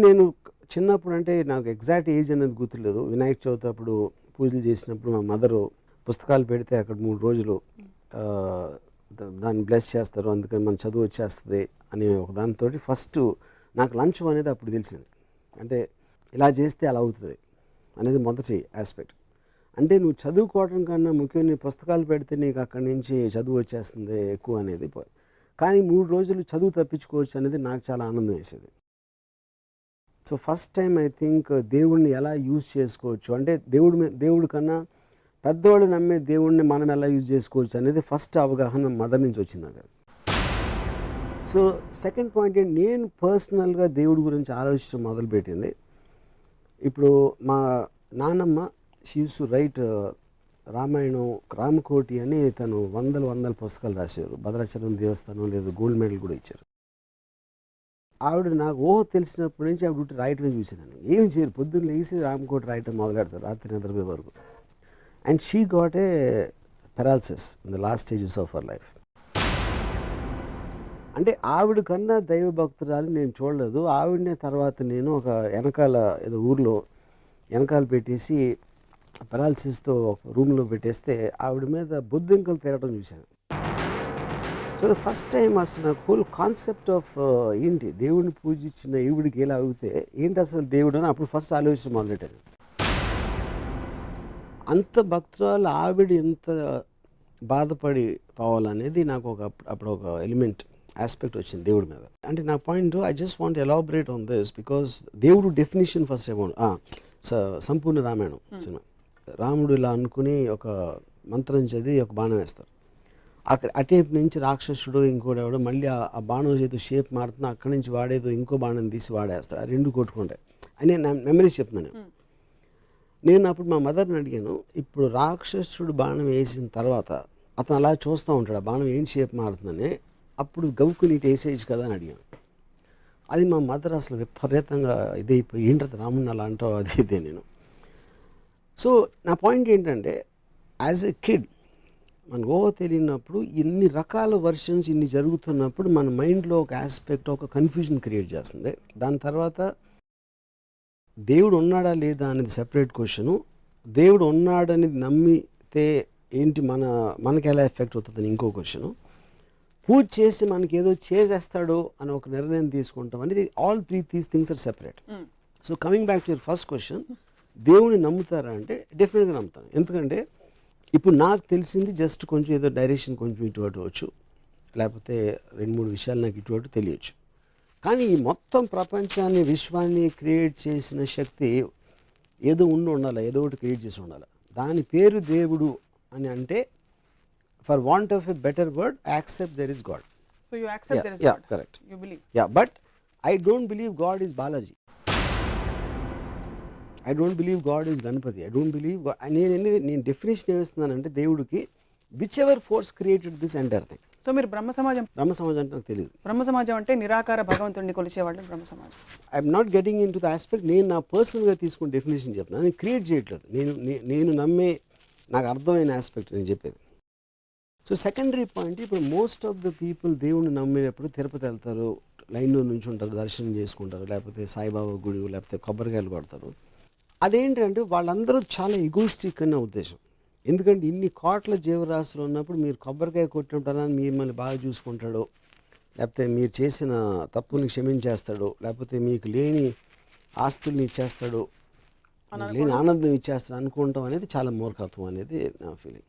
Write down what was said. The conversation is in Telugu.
నేను చిన్నప్పుడు అంటే నాకు ఎగ్జాక్ట్ ఏజ్ అనేది గుర్తులేదు. వినాయక చవితి అప్పుడు పూజలు చేసినప్పుడు మా మదరు పుస్తకాలు పెడితే అక్కడ 3 రోజులు దాన్ని బ్లెస్ చేస్తారు, అందుకని మన చదువు వచ్చేస్తుంది అనే ఒక దానితో ఫస్ట్ నాకు లంచ్ అనేది అప్పుడు తెలిసింది. అంటే ఇలా చేస్తే అలా అవుతుంది అనేది మొదటి ఆస్పెక్ట్. అంటే నువ్వు చదువుకోవడం కన్నా ముఖ్యం నీ పుస్తకాలు పెడితే నీకు అక్కడి నుంచి చదువు వచ్చేస్తుంది ఎక్కువ అనేది. కానీ 3 రోజులు చదువు తప్పించుకోవచ్చు అనేది నాకు చాలా ఆనందం వేసేది. So first time I think దేవుడిని ఎలా యూజ్ చేసుకోవచ్చు అంటే దేవుడి కన్నా పెద్దవాళ్ళు నమ్మే దేవుడిని మనం ఎలా యూజ్ చేసుకోవచ్చు అనేది ఫస్ట్ అవగాహన మదర్ నుంచి వచ్చింది నాకు. సో సెకండ్ పాయింట్ ఏంటి, నేను పర్సనల్గా దేవుడి గురించి ఆలోచించడం మొదలుపెట్టింది. ఇప్పుడు మా నాన్నమ్మ she use to right Ramayanam, Ramakoti అని తను వందల పుస్తకాలు రాశారు. భద్రాచలం దేవస్థానం లేదు గోల్డ్ మెడల్ కూడా ఇచ్చారు. ఆవిడ నాకు తెలిసినప్పటి నుంచి ఆవిడ రాయటమే చూసాను. ఏం చేయరు, పొద్దున్న లేసి రామకోటి రాయటం మొదలెడతారు రాత్రి నిద్రపోయే వరకు. And she got a paralysis in the last stages of our life. అంటే ఆవిడ కన్నా దైవభక్తురాలు నేను చూడలేదు. ఆవిడనే తర్వాత నేను ఒక వెనకాల ఏదో ఊర్లో వెనకాల పెట్టేసి పెరాలసిస్తో ఒక రూమ్లో పెట్టేస్తే ఆవిడ మీద బొద్దింకలు తిరగడం చూశాను. సో ఫస్ట్ టైం అసలు నాకు హోల్ కాన్సెప్ట్ ఆఫ్ ఏంటి దేవుడిని పూజించిన ఈవిడికి ఎలా అవుతే ఏంటి అసలు దేవుడు అని అప్పుడు ఫస్ట్ ఆలోచించడం మొదలెట్టాను. అంత భక్తురాలు ఆవిడ ఎంత బాధపడి పోవాలనేది నాకు అప్పుడు ఒక ఎలిమెంట్ ఆస్పెక్ట్ వచ్చింది దేవుడి మీద. అంటే నా point I just want elaborate on this because దేవుడు డెఫినేషన్ ఫస్ట్ సంపూర్ణ రామాయణం సినిమా. రాముడు ఇలా అనుకుని ఒక మంత్రం చదివి ఒక బాణం వేస్తారు. అక్కడ అటేపు నుంచి రాక్షసుడు ఇంకోటి ఎవడో మళ్ళీ ఆ బాణం చేతి షేప్ మారుతున్నా అక్కడి నుంచి వాడేదో ఇంకో బాణం తీసి వాడేస్తాడు. ఆ రెండు కొట్టుకుంటాయి అని నా మెమరీస్ చెప్తున్నాను. నేను అప్పుడు మా మదర్ని అడిగాను, ఇప్పుడు రాక్షసుడు బాణం వేసిన తర్వాత అతను అలా చూస్తూ ఉంటాడు ఆ బాణం ఏం షేప్ మారుతుందని, అప్పుడు గవ్వుకుని ఇటు వేసేయచ్చు కదా అని అడిగాను. అది మా మదర్ అసలు విపరీతంగా ఇదైపోయి ఏంటది రాముడిని అలా అంటావు అది ఇదే. నేను సో నా పాయింట్ ఏంటంటే యాజ్ ఎ కిడ్ మనకు తెలియనప్పుడు ఇన్ని రకాల వర్షన్స్ ఇన్ని జరుగుతున్నప్పుడు మన మైండ్లో ఒక ఆస్పెక్ట్ ఒక కన్ఫ్యూజన్ క్రియేట్ చేస్తుంది. దాని తర్వాత దేవుడు ఉన్నాడా లేదా అనేది సెపరేట్ క్వశ్చను. దేవుడు ఉన్నాడనేది నమ్మితే ఏంటి మనకి ఎలా ఎఫెక్ట్ అవుతుందని ఇంకో క్వశ్చను. పూజ చేసి మనకి ఏదో చేసేస్తాడో అని ఒక నిర్ణయం తీసుకుంటాం అనేది all these things are separate. So coming back to your first question, దేవుడిని నమ్ముతారా అంటే డెఫినెట్గా నమ్ముతాను. ఎందుకంటే ఇప్పుడు నాకు తెలిసింది జస్ట్ కొంచెం ఏదో డైరెక్షన్ కొంచెం ఇటు అటు వచ్చు, లేకపోతే 2-3 విషయాలు నాకు ఇటు అటు తెలియచ్చు. కానీ ఈ మొత్తం ప్రపంచాన్ని విశ్వాన్ని క్రియేట్ చేసిన శక్తి ఏదో ఉండాలి, ఏదో ఒకటి క్రియేట్ చేసి ఉండాలి. దాని పేరు దేవుడు అని అంటే for want of a better word accept there is God. So you accept there is God. Correct. You believe. But I don't believe God is Balaji. I don't believe God is Ganapati. I don't believe నేను డెఫినేషన్ ఏమిస్తున్నానంటే దేవుడికి whichever force created this entire thing. So మీరు బ్రహ్మ సమాజం అంటే నాకు తెలియదు. బ్రహ్మ సమాజం అంటే నిరాకార భగవంతుడిని కొలిచేవాళ్ళు బ్రహ్మ సమాజం. I'm not getting in to the aspect. నేను నా పర్సనల్గా తీసుకుని డెఫినేషన్ చెప్తున్నాను, నేను క్రియేట్ చేయట్లేదు. నేను నమ్మే నాకు అర్థమైన ఆస్పెక్ట్ నేను చెప్పేది. సో సెకండరీ పాయింట్, ఇప్పుడు మోస్ట్ ఆఫ్ ద పీపుల్ దేవుడిని నమ్మేటప్పుడు తిరుపతి వెళ్తారు, లైన్లో నుంచి ఉంటారు, దర్శనం చేసుకుంటారు, లేకపోతే సాయిబాబా గుడి, లేకపోతే కొబ్బరికాయలు కొడతారు. అదేంటంటే వాళ్ళందరూ చాలా ఎగోయిస్టిక్ అనే ఉద్దేశం. ఎందుకంటే ఇన్ని కోట్ల జీవరాశులు ఉన్నప్పుడు మీరు కొబ్బరికాయ కొట్టినప్పుడు మిమ్మల్ని బాగా చూసుకుంటాడో, లేకపోతే మీరు చేసిన తప్పుల్ని క్షమించేస్తాడో, లేకపోతే మీకు లేని ఆస్తుల్ని ఇచ్చేస్తాడో, లేని ఆనందం ఇచ్చేస్తాడు అనుకోవటం అనేది చాలా మూర్ఖత్వం అనేది నా ఫీలింగ్.